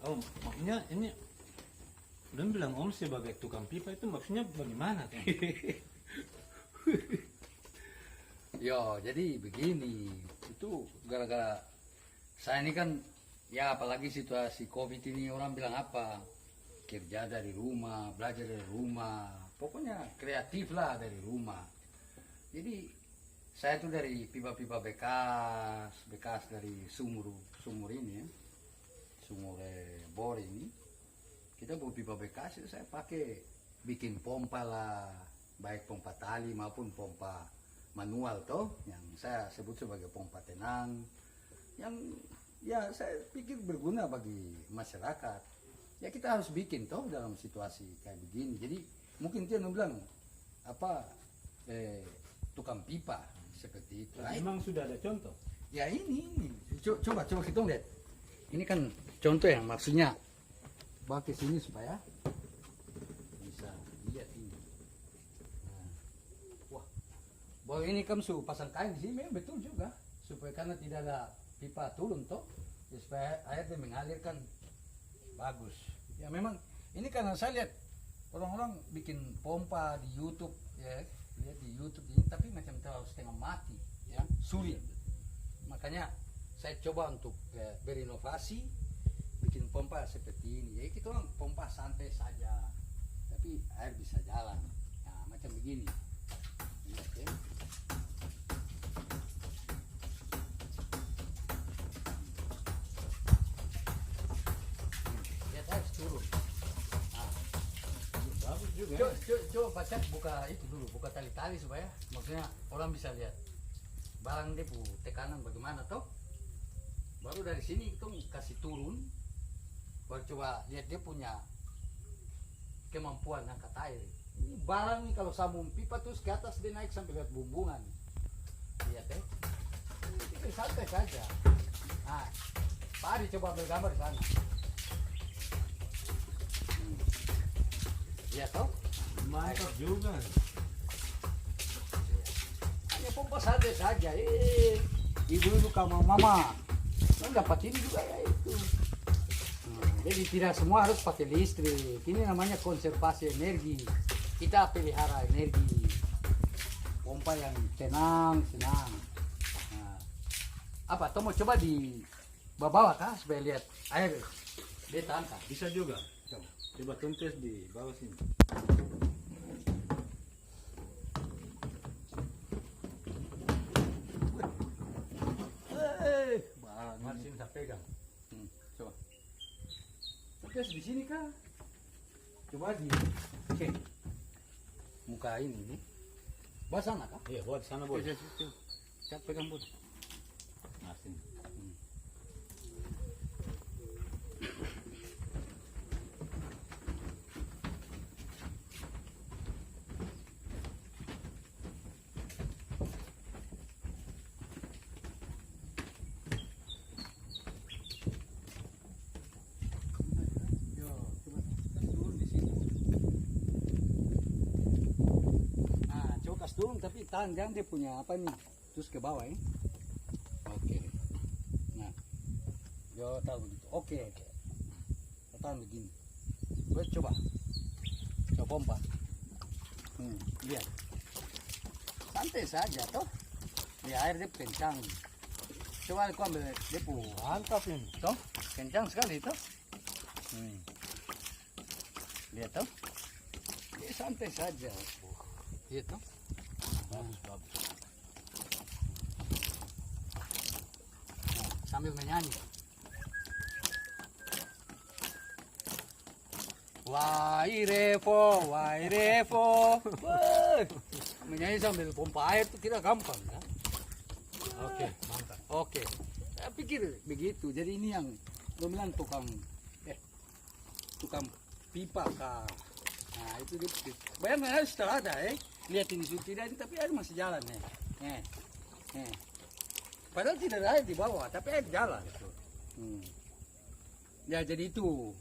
Oh, maksudnya ini udah bilang om sebagai tukang pipa itu maksudnya bagaimana tuh? Yo, jadi begini, itu gara-gara saya ini kan, ya apalagi situasi COVID ini orang bilang apa, kerja dari rumah, belajar dari rumah, pokoknya kreatif lah dari rumah. Jadi saya tuh dari pipa-pipa bekas dari sumur ini ya, sumur bor ini, kita bawa pipa bekas itu saya pakai bikin pompa lah, baik pompa tali maupun pompa manual toh, yang saya sebut sebagai pompa tenang, yang ya saya pikir berguna bagi masyarakat. Ya kita harus bikin toh dalam situasi kayak begini. Jadi mungkin dia bilang apa tukang pipa seperti itu. Memang sudah ada contoh. Ya ini coba kita lihat. Ini kan contoh yang maksudnya bawa ke sini supaya bisa lihat ini. Nah, wah, bahwa ini kamu suruh pasang kain di sini memang betul juga, supaya karena tidak ada pipa turun toh, ya, supaya airnya mengalirkan bagus. Ya memang ini karena saya lihat orang-orang bikin pompa di YouTube ya, lihat di YouTube ini, tapi macam terlalu setengah mati, ya sulit. Makanya saya coba untuk berinovasi, bikin pompa seperti ini. Jadi kita orang pompa santai saja, tapi air bisa jalan. Nah, macam begini. Lihat ya. Lihat air turun. Nah, Bagus juga. coba baca, buka itu dulu, buka tali-tali supaya maksudnya orang bisa lihat barang dia tekanan bagaimana toh. Baru dari sini kita kasih turun, baru coba lihat dia punya kemampuan angkat air. Ini barang nih kalau sambung pipa terus ke atas dia naik sampai lihat bumbungan. Lihat ya, ini santai saja. Nah, Pak Adi coba bergambar di sana. Lihat toh, Mantap juga. hanya pompa santai saja. Ibu-ibu sama mama kan dapat ini juga ya itu. Jadi tidak semua harus pakai listrik. Ini namanya konservasi energi. Kita pelihara energi. Pompa yang tenang, senang. Nah, apa? Tomo coba di bawah kah supaya lihat air dia tahan kah? Bisa juga. Coba. Coba tuntes di bawah sini. Masih bisa pegang. Coba. Terus di sini kah? Coba di muka ini. Bawah sana kah? Iya, buat sana boleh. Saya pegang bud. Nah, sini. Yo, coba kasih turun di sini. Nah, coba kasih turun tapi tahan, jangan dia punya apa nih. Terus ke bawah ya. Oke. Nah, yo tahu begitu. Oke. Tahan begini. Coba. Coba pompa. Lihat. Santai saja toh. Ya air dia kencang. Coba aku ambil depu. Mantap ini. Toh, kencang sekali toh. Lihat toh. Dia santai saja. Lihat toh. Bagus, bagus. Nah, sambil menyanyi. Wai revo. Wah, menyanyi sambil pompa air itu kira gampang kan? Oke, mantap. Oke, saya pikir begitu. Jadi ini yang lo bilang tukang pipa kah? Nah itu gitu. Bayangkan aja setelah ada lihat ini sudah tidak ini, tapi air masih jalan Padahal tidak ada air di bawah, tapi air jalan. Ya jadi itu.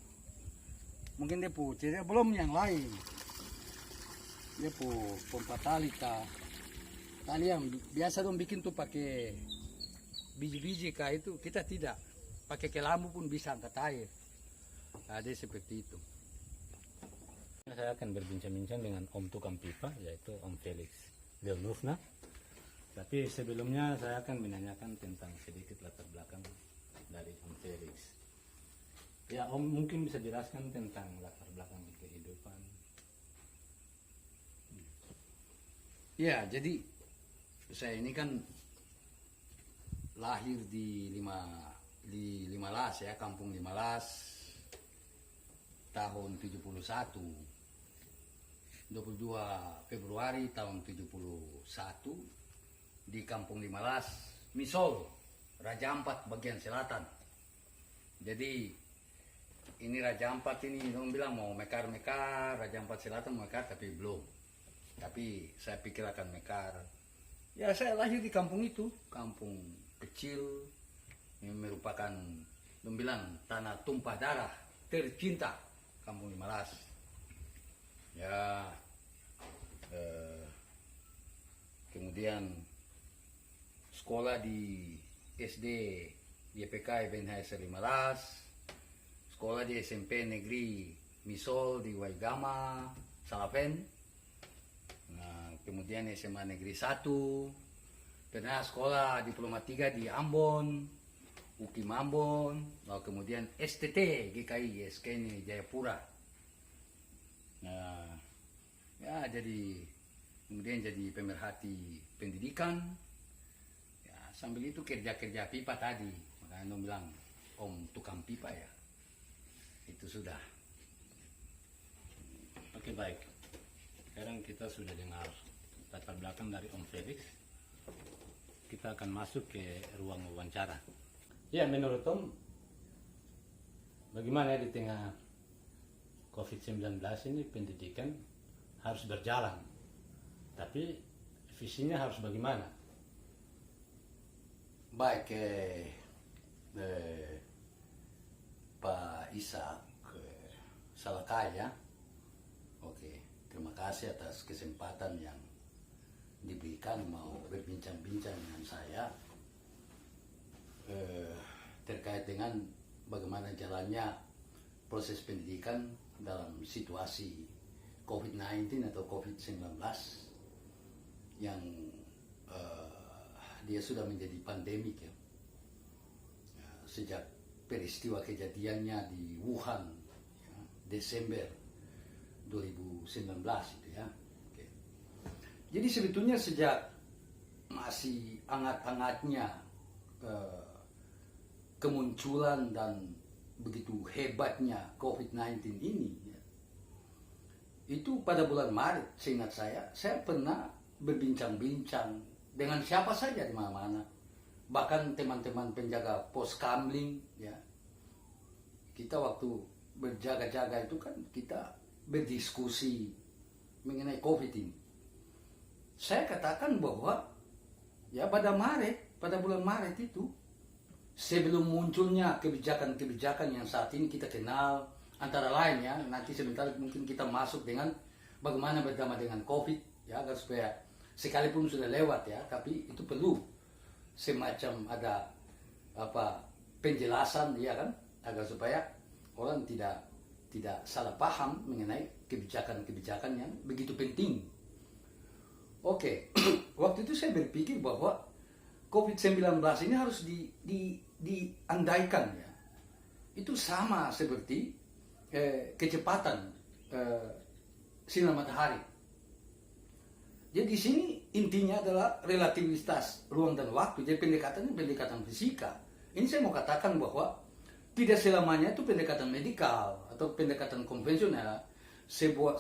Mungkin dia cerita belum yang lain. Dia pompa tali kah? Tali yang biasa dong bikin tuh pakai biji-biji kah itu, kita tidak. Pakai kelambu pun bisa angkat air. ada seperti itu. Saya akan berbincang-bincang dengan Om Tukang Pipa, yaitu Om Felix Vilnufna. Tapi sebelumnya saya akan menanyakan tentang sedikit latar belakang dari Om Felix. Ya, Om mungkin bisa jelaskan tentang latar belakang kehidupan. Ya, jadi saya ini kan lahir di Limalas ya, Kampung Limalas tahun 71. 22 Februari tahun 71 di Kampung Limalas, Misol, Raja Ampat bagian selatan. Jadi ini Raja Ampat ini dong bilang mau mekar-mekar, Raja Ampat Selatan mau mekar tapi belum. Tapi saya pikir akan mekar. Ya saya lahir di kampung itu, kampung kecil yang merupakan dong bilang tanah tumpah darah tercinta Kampung Limalas. Ya kemudian sekolah di SD YPK Ebenhaeser Limalas, sekolah di SMP Negeri Misol di Waigama, Salaven. Nah, kemudian SMA Negeri 1, pernah sekolah Diploma 3 di Ambon, UKIM Ambon, lalu kemudian STT GKI SKN Jayapura. Nah, ya jadi kemudian jadi pemerhati pendidikan. Ya, sambil itu kerja-kerja pipa tadi. Makanya dong bilang Om Tukang Pipa ya. Itu sudah. Oke, baik. Sekarang kita sudah dengar latar belakang dari Om Felix. Kita akan masuk ke ruang wawancara. Ya, menurut Om, bagaimana di tengah COVID-19 ini pendidikan harus berjalan, tapi visinya harus bagaimana? Baik, Pak Ishak Salakaya. Oke, terima kasih atas kesempatan yang diberikan mau berbincang-bincang dengan saya terkait dengan bagaimana jalannya proses pendidikan dalam situasi COVID-19 atau COVID-19 yang dia sudah menjadi pandemik ya. Sejak peristiwa kejadiannya di Wuhan ya, Desember 2019 itu ya. Oke. Jadi sebetulnya sejak masih hangat-hangatnya kemunculan dan begitu hebatnya COVID-19 ini ya, itu pada bulan Maret, seingat saya pernah berbincang-bincang dengan siapa saja di mana-mana, bahkan teman-teman penjaga pos kamling ya. Kita waktu berjaga-jaga itu kan kita berdiskusi mengenai COVID ini. Saya katakan bahwa ya pada bulan Maret itu, sebelum munculnya kebijakan-kebijakan yang saat ini kita kenal, antara lain ya, nanti sebentar mungkin kita masuk dengan bagaimana berdamai dengan COVID ya, agar supaya sekalipun sudah lewat ya, tapi itu perlu semacam ada penjelasan ya kan, agar supaya orang tidak salah paham mengenai kebijakan-kebijakan yang begitu penting. Oke, waktu itu saya berpikir bahwa COVID-19 ini harus diandaikan ya. Itu sama seperti kecepatan sinar matahari. Jadi di sini intinya adalah relativitas ruang dan waktu. Jadi pendekatannya pendekatan fisika. Ini saya mau katakan bahwa tidak selamanya itu pendekatan medikal atau pendekatan konvensional.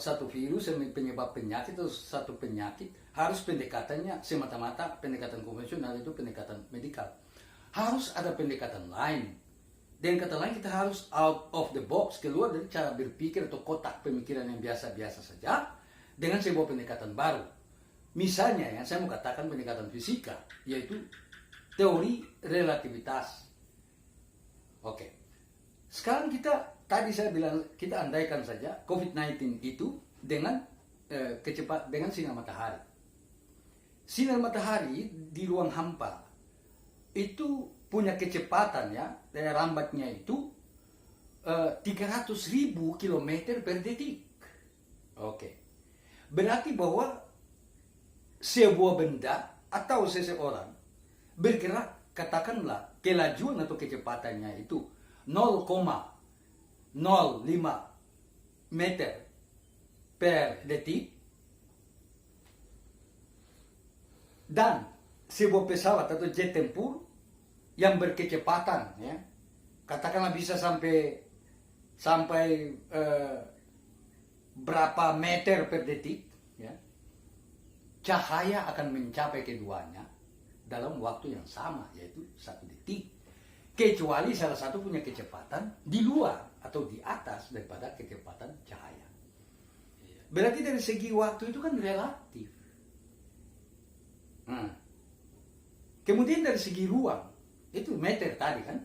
Satu virus penyebab penyakit atau satu penyakit harus pendekatannya semata-mata pendekatan konvensional, itu pendekatan medikal. Harus ada pendekatan lain. Dengan kata lain, kita harus out of the box, keluar dari cara berpikir atau kotak pemikiran yang biasa-biasa saja dengan sebuah pendekatan baru. Misalnya yang saya mau katakan pendekatan fisika, yaitu teori relativitas. Oke. Sekarang tadi saya bilang kita andaikan saja COVID-19 itu dengan dengan sinar matahari. Sinar matahari di ruang hampa itu punya kecepatan ya, daya rambatnya itu 300.000 kilometer per detik. Oke. Berarti bahwa sebuah benda atau seseorang bergerak, katakanlah kelajuan atau kecepatannya itu 0,05 meter per detik, dan sebuah pesawat atau jet tempur yang berkecepatan, ya, katakanlah bisa sampai berapa meter per detik, ya, cahaya akan mencapai keduanya dalam waktu yang sama, yaitu 1 detik, kecuali salah satu punya kecepatan di luar atau di atas daripada kecepatan cahaya. Berarti dari segi waktu itu kan relatif. Kemudian dari segi ruang, itu meter tadi kan,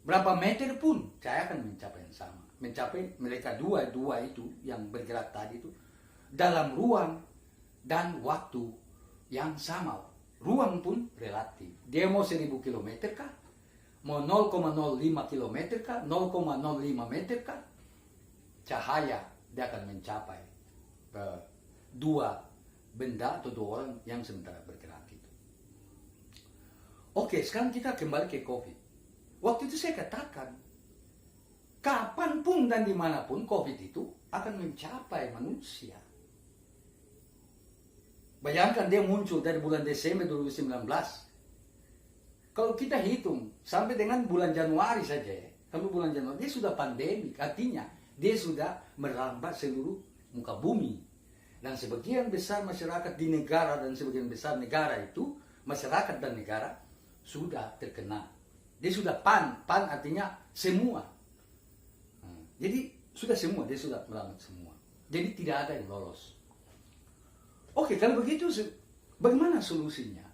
berapa meter pun cahaya akan mencapai yang sama. Mencapai mereka dua itu yang bergerak tadi itu dalam ruang dan waktu yang sama. Ruang pun relatif. Dia mau 1000 kilometer kah? Mau 0,05 kilometer kah? 0,05 meter kah? Cahaya dia akan mencapai dua benda atau dua orang yang sementara bergerak itu. Oke, sekarang kita kembali ke COVID. Waktu itu saya katakan, kapanpun dan dimanapun COVID itu akan mencapai manusia. Bayangkan dia muncul dari bulan Desember 2019. Kalau kita hitung sampai dengan bulan Januari saja, sampai bulan Januari dia sudah pandemi. Artinya dia sudah merambat seluruh muka bumi. Dan sebagian besar masyarakat di negara dan sebagian besar negara itu, masyarakat dan negara sudah terkena. Dia sudah pan artinya semua. Jadi sudah semua, dia sudah merambat semua. Jadi tidak ada yang lolos. Oke, kalau begitu bagaimana solusinya?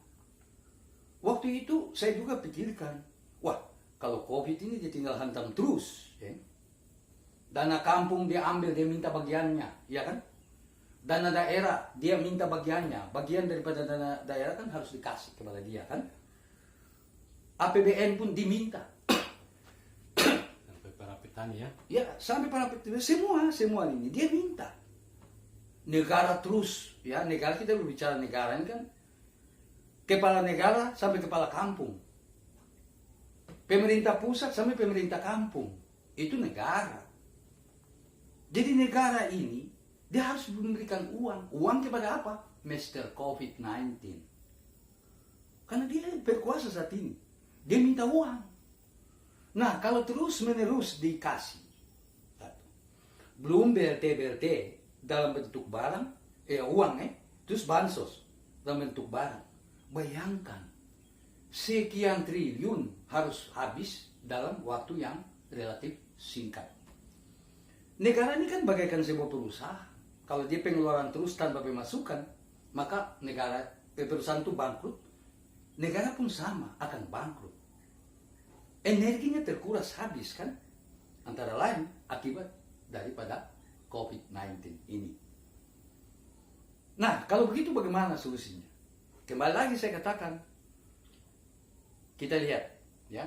Waktu itu saya juga pikirkan, wah, kalau COVID ini dia tinggal hantam terus, ya. Dana kampung dia ambil, dia minta bagiannya, ya kan? Dana daerah dia minta bagiannya, bagian daripada dana daerah kan harus dikasih kepada dia kan? APBN pun diminta. Sampai para petani ya. Ya, sampai para petani, semua ini dia minta. Negara terus, ya, negara, kita berbicara negara ini kan, kepala negara sampai kepala kampung, pemerintah pusat sampai pemerintah kampung, itu negara. Jadi negara ini dia harus memberikan uang kepada apa? Mr. COVID-19. Karena dia berkuasa saat ini, dia minta uang. Nah, kalau terus menerus dikasih, belum BLT dalam bentuk barang, uang, terus bansos dalam bentuk barang. Bayangkan, sekian triliun harus habis dalam waktu yang relatif singkat. Negara ini kan bagaikan sebuah perusahaan. Kalau dia pengeluaran terus tanpa pemasukan, maka perusahaan itu bangkrut. Negara pun sama, akan bangkrut. Energinya terkuras habis kan? Antara lain akibat daripada COVID-19 ini. Nah, kalau begitu bagaimana solusinya? Kembali lagi saya katakan, kita lihat, ya,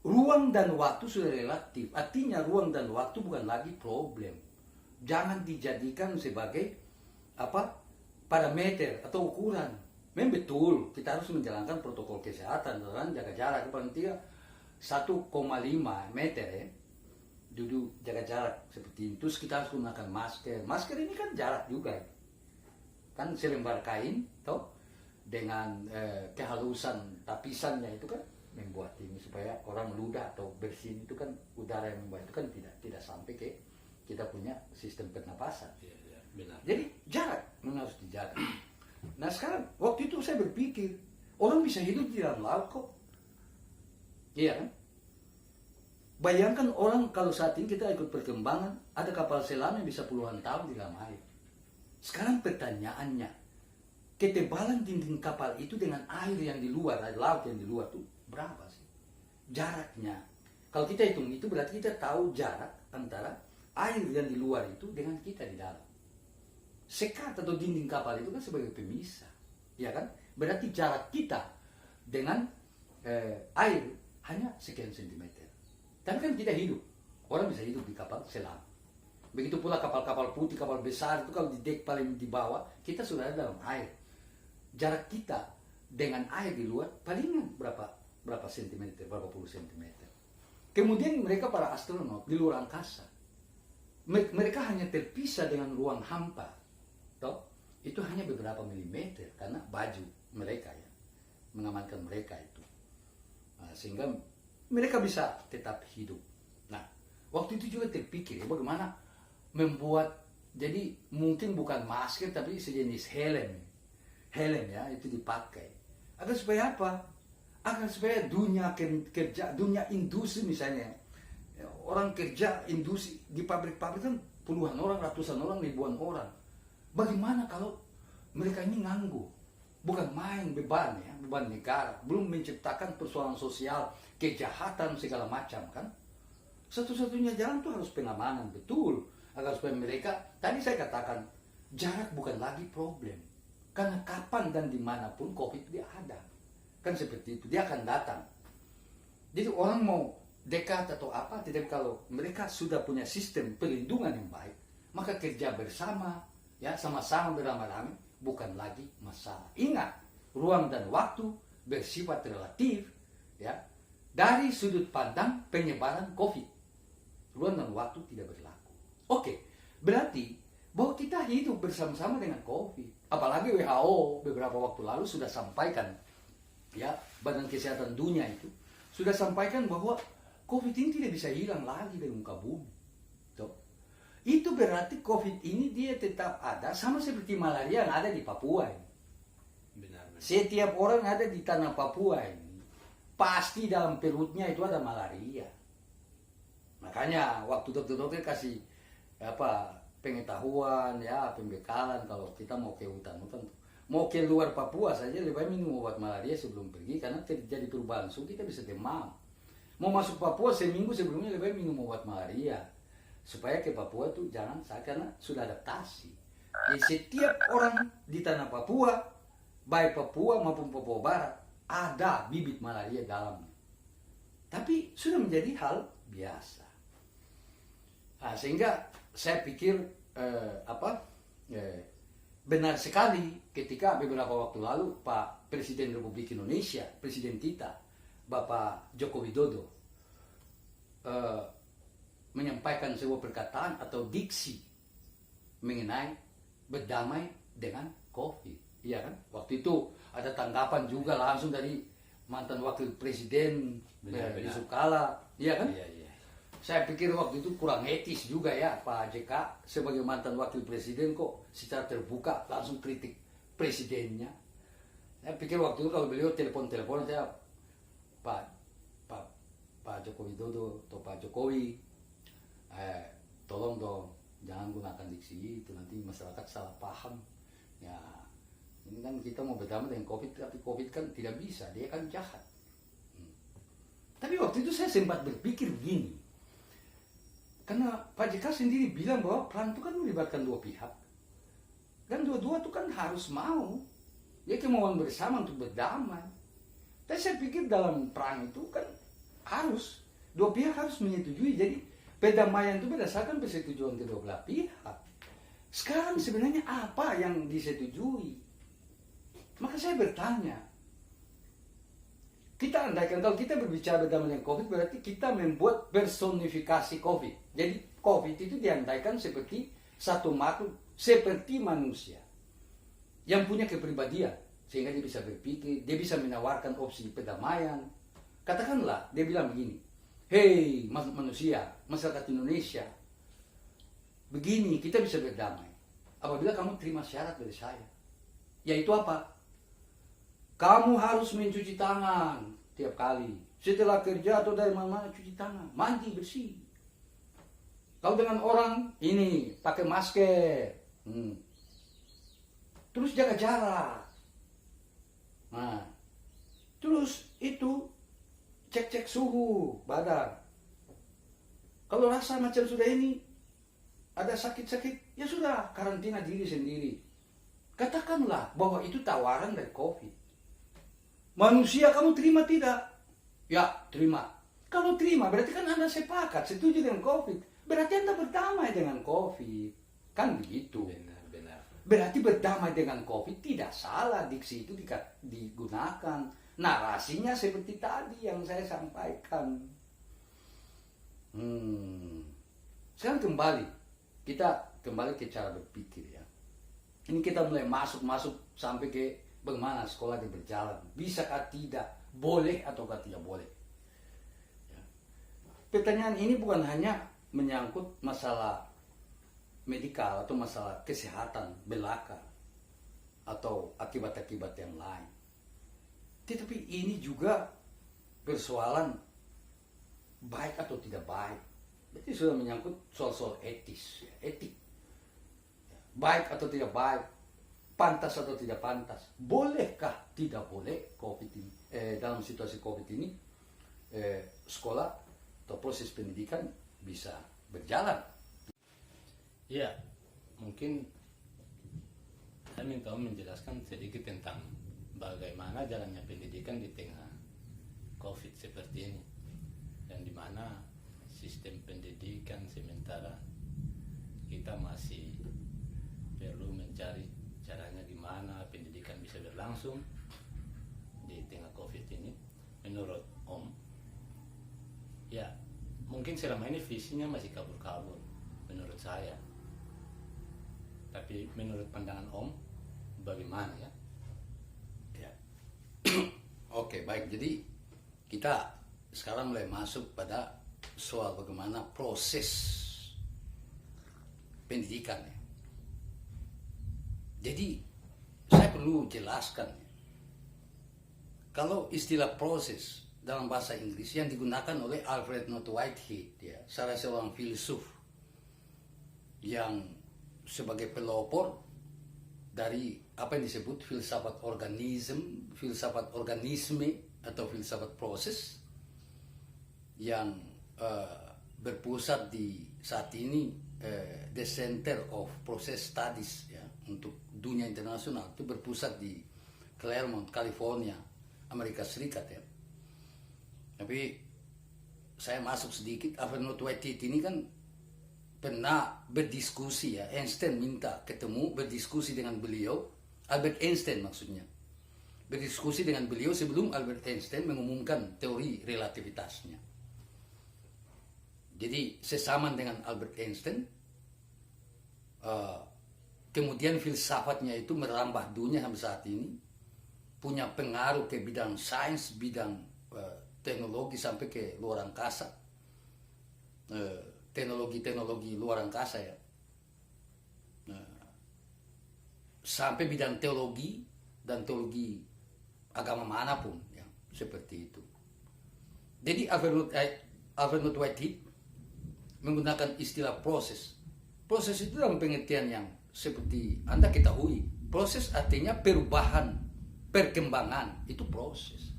ruang dan waktu sudah relatif. Artinya ruang dan waktu bukan lagi problem. Jangan dijadikan sebagai parameter atau ukuran. Memang betul kita harus menjalankan protokol kesehatan, jaga jarak paling tidak 1,5 meter, ya. Duduk jaga jarak seperti itu. Terus kita harus gunakan masker. Masker ini kan jarak juga, kan selembar kain, toh, dengan kehalusan tapisannya itu kan membuat ini supaya orang ludah atau bersin itu kan udara yang membuat itu kan tidak sampai ke kita punya sistem pernapasan. Ya, benar. Jadi jarak memang harus dijaga. Nah sekarang waktu itu saya berpikir orang bisa hidup di dalam laut kok, iya kan? Bayangkan orang kalau saat ini kita ikut perkembangan, ada kapal selam yang bisa puluhan tahun di dalam air. Sekarang pertanyaannya, ketebalan dinding kapal itu dengan air yang di luar, air laut yang di luar itu berapa sih jaraknya? Kalau kita hitung itu berarti kita tahu jarak antara air yang di luar itu dengan kita di dalam. Sekat atau dinding kapal itu kan sebagai pemisah, ya kan? Berarti jarak kita dengan air hanya sekian sentimeter. Tapi kan kita hidup orang bisa hidup di kapal selam. Begitu pula kapal-kapal putih, kapal besar itu kalau di dek paling di bawah, kita sudah ada dalam air. Jarak kita dengan air di luar palingan berapa sentimeter, berapa puluh sentimeter. Kemudian mereka para astronot di luar angkasa, mereka hanya terpisah dengan ruang hampa, toh itu hanya beberapa milimeter karena baju mereka ya mengamankan mereka itu. Nah, sehingga mereka bisa tetap hidup. Nah, waktu itu juga terpikir ya, bagaimana membuat, jadi mungkin bukan masker tapi sejenis helm ya itu dipakai agar supaya apa? Agar supaya dunia kerja, dunia industri misalnya, orang kerja industri di pabrik-pabrik kan puluhan orang, ratusan orang, ribuan orang. Bagaimana kalau mereka ini nganggur? Bukan main beban ya, beban negara, belum menciptakan persoalan sosial, kejahatan segala macam kan? Satu-satunya jalan tuh harus pengamanan betul, agar supaya mereka, tadi saya katakan jarak bukan lagi problem, karena kapan dan dimanapun COVID dia ada, kan seperti itu, dia akan datang. Jadi orang mau dekat atau apa, tidak, kalau mereka sudah punya sistem perlindungan yang baik, maka kerja bersama, ya sama-sama beramai-ramai bukan lagi masalah. Ingat, ruang dan waktu bersifat relatif, ya, dari sudut pandang penyebaran COVID. Ruang dan waktu tidak berlaku. Oke, berarti bahwa kita hidup bersama-sama dengan COVID. Apalagi WHO beberapa waktu lalu sudah sampaikan, ya, Badan Kesehatan Dunia itu sudah sampaikan bahwa COVID ini tidak bisa hilang lagi dari muka bumi. Tuh. Itu berarti COVID ini dia tetap ada, sama seperti malaria yang ada di Papua ini. Benar. Setiap orang ada di tanah Papua ini, pasti dalam perutnya itu ada malaria. Makanya waktu dokter-dokter kasih pengetahuan, ya, pembekalan kalau kita mau ke hutan-hutan, mau ke luar Papua saja lebih baik minum obat malaria sebelum pergi, karena terjadi perubahan suhu kita bisa demam. Mau masuk Papua seminggu sebelumnya lebih baik minum obat malaria supaya ke Papua itu jangan sakit, karena sudah adaptasi. Jadi setiap orang di tanah Papua, baik Papua maupun Papua Barat, ada bibit malaria dalamnya. Tapi sudah menjadi hal biasa. Nah, sehingga saya pikir benar sekali ketika beberapa waktu lalu Pak Presiden Republik Indonesia, Presiden kita, Bapak Joko Widodo, menyampaikan sebuah perkataan atau diksi mengenai berdamai dengan COVID. Iya kan? Waktu itu ada tanggapan juga langsung dari mantan Wakil Presiden Yusuf Kala. Iya kan? Iya, iya. Saya pikir waktu itu kurang etis juga ya Pak JK sebagai mantan Wakil Presiden kok secara terbuka langsung kritik presidennya. Saya pikir waktu itu kalau beliau telepon saya, Pak Joko Widodo atau Pak Jokowi, tolong dong jangan gunakan diksi itu, nanti masyarakat salah paham. Ya, ini kan kita mau berdamai dengan COVID, tapi COVID kan tidak bisa, dia kan jahat. Tapi waktu itu saya sempat berpikir begini, karena Pak JK sendiri bilang bahwa perang itu kan melibatkan dua pihak, dan dua-dua itu kan harus mau, dia kemauan bersama untuk berdamai. Tapi saya pikir dalam perang itu kan harus dua pihak harus menyetujui, jadi perdamaian itu berdasarkan persetujuan kedua belah pihak. Sekarang sebenarnya apa yang disetujui? Maka saya bertanya, kita andaikan kalau kita berbicara berdamai dengan COVID, berarti kita membuat personifikasi COVID. Jadi COVID itu diandaikan seperti satu makhluk, seperti manusia, yang punya kepribadian, sehingga dia bisa berpikir, dia bisa menawarkan opsi perdamaian. Katakanlah, dia bilang begini, hei manusia, masyarakat Indonesia, begini kita bisa berdamai apabila kamu terima syarat dari saya, yaitu apa? Kamu harus mencuci tangan tiap kali. Setelah kerja atau dari mana-mana cuci tangan. Mandi bersih. Kalau dengan orang ini pakai masker. Terus jaga jarak. Nah, terus itu cek-cek suhu badan. Kalau rasa macam sudah ini ada sakit-sakit, ya sudah karantina diri sendiri. Katakanlah bahwa itu tawaran dari COVID. Manusia kamu terima tidak? Ya, terima. Kalau terima berarti kan Anda sepakat, setuju dengan COVID. Berarti Anda berdamai dengan COVID. Kan begitu. Benar. Berarti berdamai dengan COVID tidak salah, diksi itu digunakan. Narasinya seperti tadi yang saya sampaikan. Sekarang kita kembali ke cara berpikir ya. Ini kita mulai masuk sampai ke bagaimana sekolah ini berjalan. Bisakah tidak? Boleh ataukah tidak boleh? Ya. Pertanyaan ini bukan hanya menyangkut masalah medikal atau masalah kesehatan belaka atau akibat-akibat yang lain. Tetapi ini juga persoalan baik atau tidak baik. Berarti sudah menyangkut soal-soal etis, ya, etik. Baik atau tidak baik, pantas atau tidak pantas, bolehkah tidak boleh COVID ini, dalam situasi COVID ini, sekolah atau proses pendidikan bisa berjalan. Ya, mungkin saya minta menjelaskan sedikit tentang bagaimana jalannya pendidikan di tengah COVID seperti ini, dan di mana sistem pendidikan sementara kita masih perlu mencari caranya gimana pendidikan bisa berlangsung di tengah COVID ini. Menurut Om, ya mungkin selama ini visinya masih kabur-kabur menurut saya. Tapi menurut pandangan Om, bagaimana ya? Ya. Oke, baik. Jadi kita sekarang mulai masuk pada soal bagaimana proses pendidikan ya. Jadi saya perlu jelaskan ya. Kalau istilah proses dalam bahasa Inggris yang digunakan oleh Alfred North Whitehead ya, salah seorang filsuf yang sebagai pelopor dari apa yang disebut filsafat organisme atau filsafat proses yang berpusat di saat ini the Center of Process Studies ya, untuk dunia internasional, itu berpusat di Claremont, California, Amerika Serikat ya. Tapi saya masuk sedikit, Alfred North Whitehead ini kan pernah berdiskusi ya, Einstein minta ketemu berdiskusi dengan beliau, Albert Einstein maksudnya, berdiskusi dengan beliau sebelum Albert Einstein mengumumkan teori relativitasnya. Jadi sesaman dengan Albert Einstein, kemudian filsafatnya itu merambah dunia sampai saat ini, punya pengaruh ke bidang sains, bidang teknologi sampai ke luar angkasa, teknologi luar angkasa ya, sampai bidang teologi dan teologi agama manapun ya, seperti itu. Jadi Alfred North Whitehead menggunakan istilah proses. Proses itu dalam pengertian yang seperti Anda ketahui, proses artinya perubahan, perkembangan, itu proses.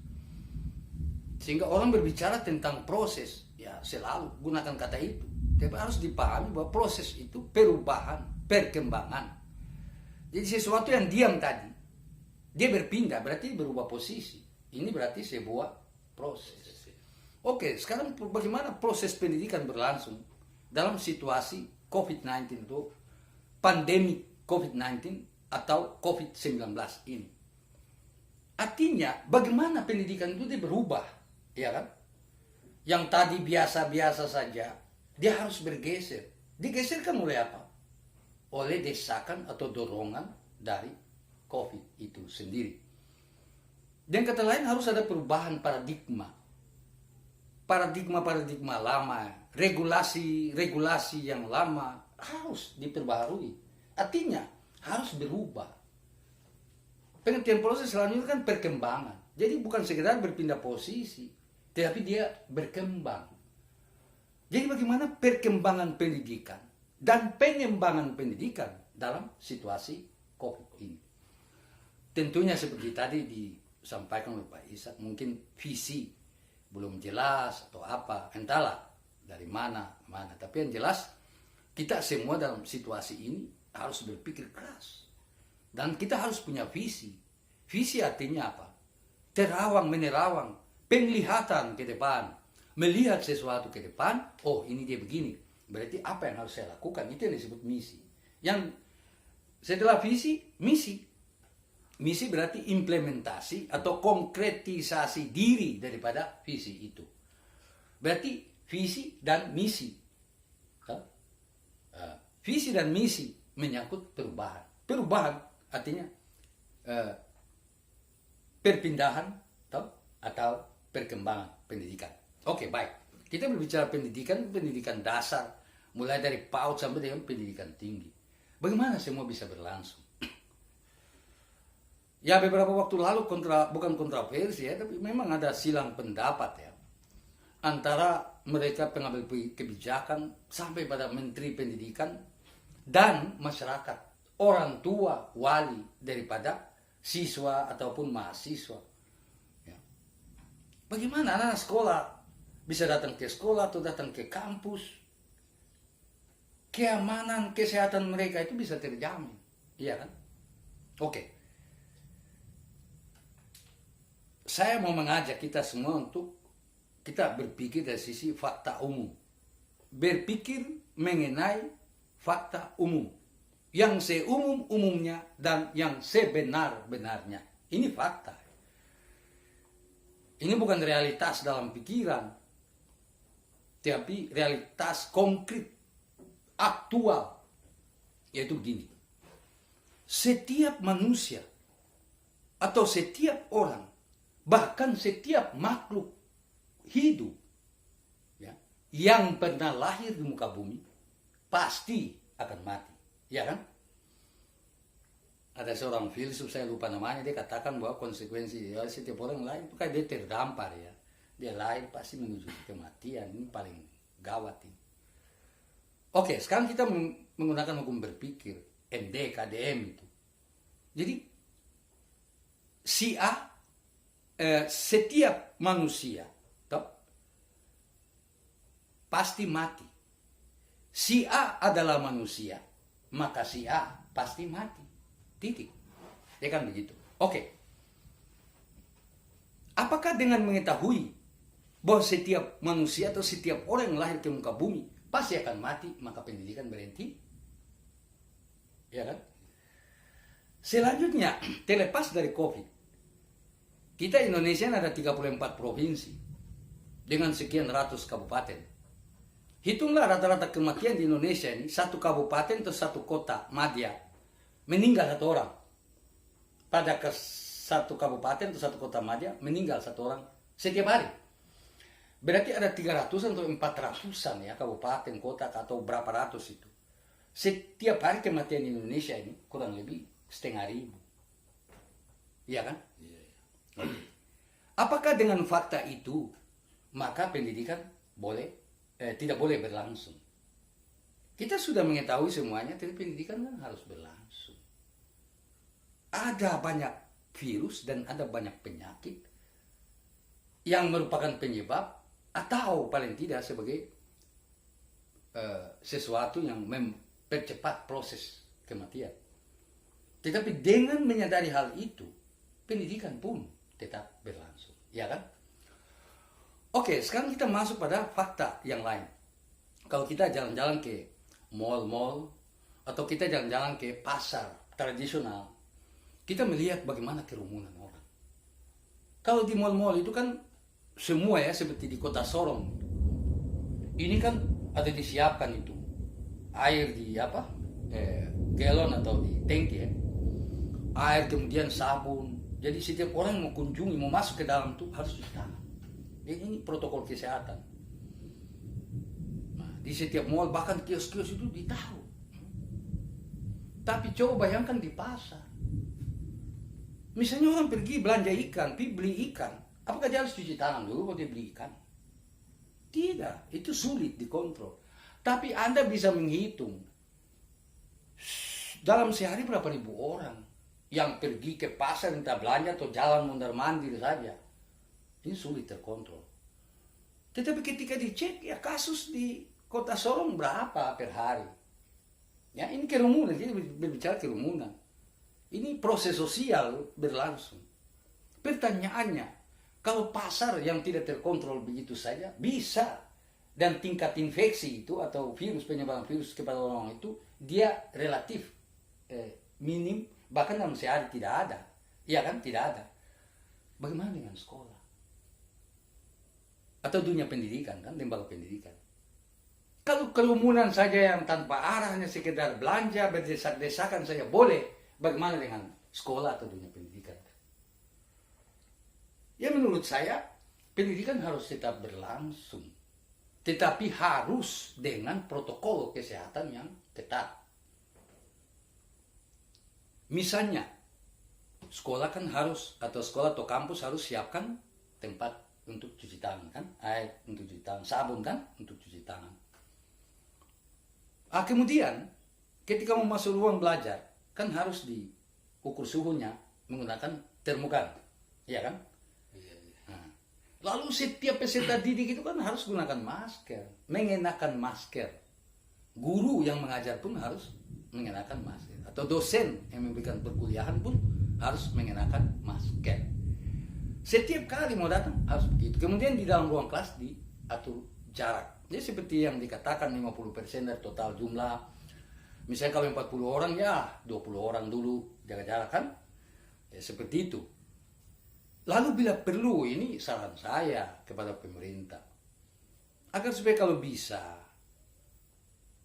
Sehingga orang berbicara tentang proses, ya selalu gunakan kata itu. Tapi harus dipahami bahwa proses itu perubahan, perkembangan. Jadi sesuatu yang diam tadi, dia berpindah, berarti berubah posisi. Ini berarti sebuah proses. Oke, sekarang bagaimana proses pendidikan berlangsung dalam situasi COVID-19 itu, pandemi COVID-19 atau COVID-19 ini? Artinya, bagaimana pendidikan itu dia berubah, ya kan? Yang tadi biasa-biasa saja, dia harus bergeser. Digeserkan oleh apa? Oleh desakan atau dorongan dari COVID itu sendiri. Dan kata lain harus ada perubahan paradigma. Paradigma lama, regulasi yang lama harus diperbaharui. Artinya harus berubah. Pengertian proses selanjutnya kan perkembangan. Jadi bukan sekedar berpindah posisi, tetapi dia berkembang. Jadi bagaimana perkembangan pendidikan dan pengembangan pendidikan dalam situasi COVID ini? Tentunya seperti tadi disampaikan oleh Pak Ishak, mungkin visi belum jelas atau apa, entahlah dari mana. Tapi yang jelas kita semua dalam situasi ini harus berpikir keras. Dan kita harus punya visi. Visi artinya apa? Terawang, menerawang, penglihatan ke depan, melihat sesuatu ke depan, oh ini dia begini, berarti apa yang harus saya lakukan, itu yang disebut misi. Yang setelah visi, misi. Misi berarti implementasi atau konkretisasi diri daripada visi itu. Berarti visi dan misi. Visi dan misi menyangkut perubahan. Perubahan artinya perpindahan atau perkembangan pendidikan. Oke, baik. Kita berbicara pendidikan dasar, mulai dari PAUD sampai dengan pendidikan tinggi. Bagaimana semua bisa berlangsung? Ya, beberapa waktu lalu bukan kontroversi ya, tapi memang ada silang pendapat ya antara mereka pengambil kebijakan sampai pada menteri pendidikan dan masyarakat, orang tua, wali daripada siswa ataupun mahasiswa. Ya. Bagaimana anak sekolah bisa datang ke sekolah atau datang ke kampus? Keamanan, kesehatan mereka itu bisa terjamin, iya kan? Oke. Saya mau mengajak kita semua untuk kita berpikir dari sisi fakta umum. Berpikir mengenai fakta umum. Yang seumum-umumnya dan yang sebenar-benarnya. Ini fakta. Ini bukan realitas dalam pikiran. Tapi realitas konkret, aktual. Yaitu begini. Setiap manusia atau setiap orang, bahkan setiap makhluk hidup ya, yang pernah lahir di muka bumi pasti akan mati, ya kan? Ada seorang filsuf, saya lupa namanya, dia katakan bahwa konsekuensi ya, setiap orang lahir itu kayak dia terdampar ya, dia lahir pasti menuju kematian. Ini paling gawat ini. Oke, sekarang kita menggunakan hukum berpikir MD, KDM itu. Jadi si A, setiap manusia pasti mati. Si A adalah manusia, maka si A pasti mati. Titik. Ya kan begitu. Oke. Apakah dengan mengetahui bahwa setiap manusia atau setiap orang yang lahir ke muka bumi pasti akan mati, maka pendidikan berhenti? Ya kan? Selanjutnya, terlepas dari COVID, kita Indonesia ada 34 provinsi dengan sekian ratus kabupaten. Hitunglah rata-rata kematian di Indonesia ini, satu kabupaten atau satu kota madya meninggal satu orang. Pada satu kabupaten atau satu kota madya meninggal satu orang setiap hari. Berarti ada 300-an atau 400-an ya kabupaten, kota atau berapa ratus itu. Setiap hari kematian di Indonesia ini kurang lebih 500.000. Iya kan? Apakah dengan fakta itu maka pendidikan tidak boleh berlangsung? Kita sudah mengetahui semuanya, tapi pendidikan kan harus berlangsung. Ada banyak virus dan ada banyak penyakit yang merupakan penyebab atau paling tidak sebagai sesuatu yang mempercepat proses kematian. Tetapi dengan menyadari hal itu, pendidikan pun tetap berlangsung, ya kan? Oke, sekarang kita masuk pada fakta yang lain. Kalau kita jalan-jalan ke mall-mall atau kita jalan-jalan ke pasar tradisional, kita melihat bagaimana kerumunan orang. Kalau di mall-mall itu kan semua ya seperti di kota Sorong. Ini kan ada disiapkan itu air di galon atau di tangki ya. Air kemudian sabun. Jadi setiap orang mau kunjungi, mau masuk ke dalam itu harus cuci tangan. Ini protokol kesehatan. Nah, di setiap mall bahkan kios-kios itu ditaruh. Tapi coba bayangkan di pasar. Misalnya orang pergi belanja ikan, beli ikan, apakah dia harus cuci tangan dulu kalau dia beli ikan? Tidak, itu sulit dikontrol. Tapi Anda bisa menghitung dalam sehari berapa ribu orang yang pergi ke pasar entah belanja atau jalan mondar-mandir saja. Ini sulit terkontrol. Tetapi ketika dicek ya kasus di kota Sorong berapa per hari. Ya ini kerumunan, kita berbicara kerumunan. Ini proses sosial berlangsung. Pertanyaannya, Kalau pasar yang tidak terkontrol begitu saja bisa, dan tingkat infeksi itu atau virus, penyebaran virus kepada orang itu dia relatif minim, bahkan dalam sehari tidak ada. Iya kan, tidak ada. Bagaimana dengan sekolah atau dunia pendidikan, kan, lembaga pendidikan? Kalau kerumunan saja yang tanpa arah, hanya sekedar belanja, berdesak-desakan saja boleh, bagaimana dengan sekolah atau dunia pendidikan? Ya menurut saya, pendidikan harus tetap berlangsung. Tetapi harus dengan protokol kesehatan yang ketat. Misalnya, sekolah kan harus, atau sekolah atau kampus harus siapkan tempat untuk cuci tangan, kan? Air untuk cuci tangan, sabun kan untuk cuci tangan. Kemudian, ketika mau masuk ruang belajar, kan harus diukur suhunya menggunakan termogan, iya kan? Lalu setiap peserta didik itu kan harus gunakan masker, mengenakan masker. Guru yang mengajar pun harus mengenakan masker. Atau dosen yang memberikan perkuliahan pun harus mengenakan masker. Setiap kali mau datang harus begitu. Kemudian di dalam ruang kelas diatur jarak. Jadi seperti yang dikatakan 50% dari total jumlah. Misalnya kalau 40 orang ya 20 orang dulu jaga jarak kan. Ya, seperti itu. Lalu bila perlu, ini saran saya kepada pemerintah, agar supaya kalau bisa,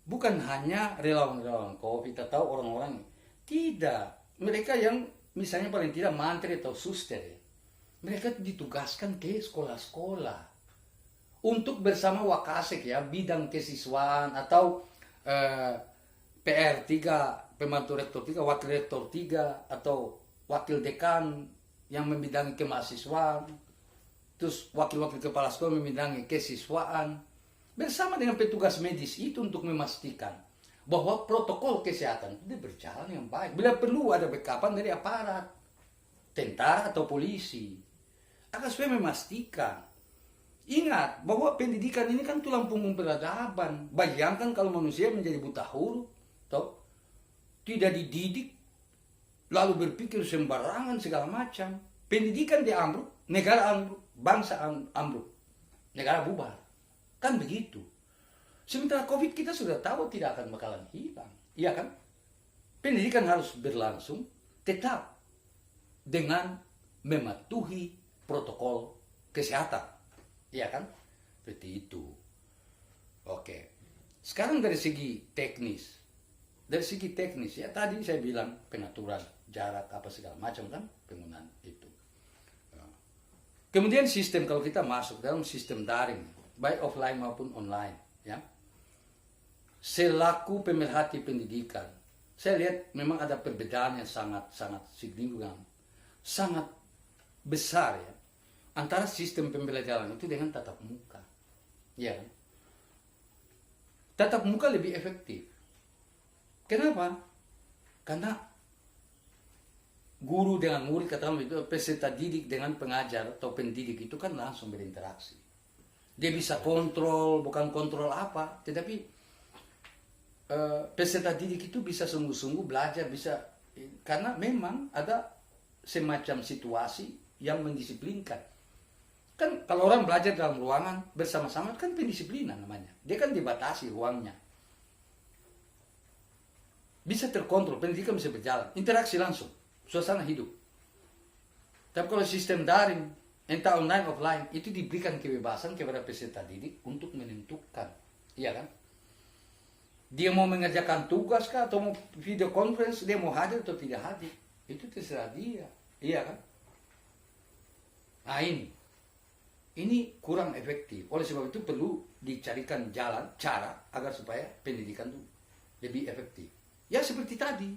bukan hanya relawan-relawan COVID atau orang-orang, tidak, mereka yang misalnya paling tidak mantri atau suster, ya, mereka ditugaskan ke sekolah-sekolah untuk bersama Wakasek, ya, bidang kesiswaan atau PR 3, pembantu rektor 3, wakil rektor 3, atau wakil dekan yang membidangi kemahasiswaan, terus wakil-wakil kepala sekolah membidangi kesiswaan, bersama dengan petugas medis itu untuk memastikan bahwa protokol kesehatan itu berjalan yang baik. Bila perlu ada backupan dari aparat, tentara atau polisi, agar supaya memastikan. Ingat bahwa pendidikan ini kan tulang punggung peradaban. Bayangkan kalau manusia menjadi buta huruf, toh, tidak dididik, lalu berpikir sembarangan segala macam. Pendidikan diambruk, negara ambruk, bangsa ambruk, negara bubar. Kan begitu. Sementara COVID kita sudah tahu tidak akan bakalan hilang. Iya kan? Pendidikan harus berlangsung tetap dengan mematuhi protokol kesehatan. Iya kan? Seperti itu. Oke. Sekarang dari segi teknis. Dari segi teknis, ya tadi saya bilang pengaturan jarak apa segala macam kan, penggunaan itu. Kemudian sistem, kalau kita masuk dalam sistem daring, baik offline maupun online, ya. Selaku pemerhati pendidikan, saya lihat memang ada perbedaan yang sangat signifikan, sangat besar, ya, antara sistem pembelajaran itu dengan tatap muka. Ya. Tatap muka lebih efektif. Kenapa? Karena guru dengan murid, katakan itu, peserta didik dengan pengajar atau pendidik itu kan langsung berinteraksi. Dia bisa kontrol, bukan kontrol apa, tetapi peserta didik itu bisa sungguh-sungguh belajar, bisa, karena memang ada semacam situasi yang mendisiplinkan. Kan kalau orang belajar dalam ruangan bersama-sama kan pendisiplinan namanya. Dia kan dibatasi ruangnya. Bisa terkontrol, pendidikan bisa berjalan, interaksi langsung, suasana hidup. Tapi kalau sistem daring, entah online offline, itu diberikan kebebasan kepada peserta didik untuk menentukan, iya kan? Dia mau mengerjakan tugas kah, atau mau video conference, dia mau hadir atau tidak hadir, itu terserah dia, iya kan? Nah ini kurang efektif. Oleh sebab itu perlu dicarikan jalan, cara agar supaya pendidikan itu lebih efektif. Ya seperti tadi,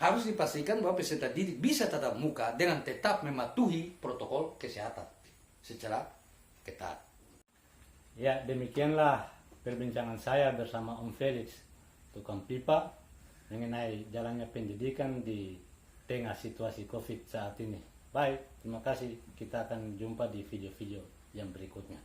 harus dipastikan bahwa peserta didik bisa tatap muka dengan tetap mematuhi protokol kesehatan secara ketat. Ya, demikianlah perbincangan saya bersama Om Felix, tukang pipa, mengenai jalannya pendidikan di tengah situasi COVID saat ini. Baik, terima kasih. Kita akan jumpa di video-video yang berikutnya.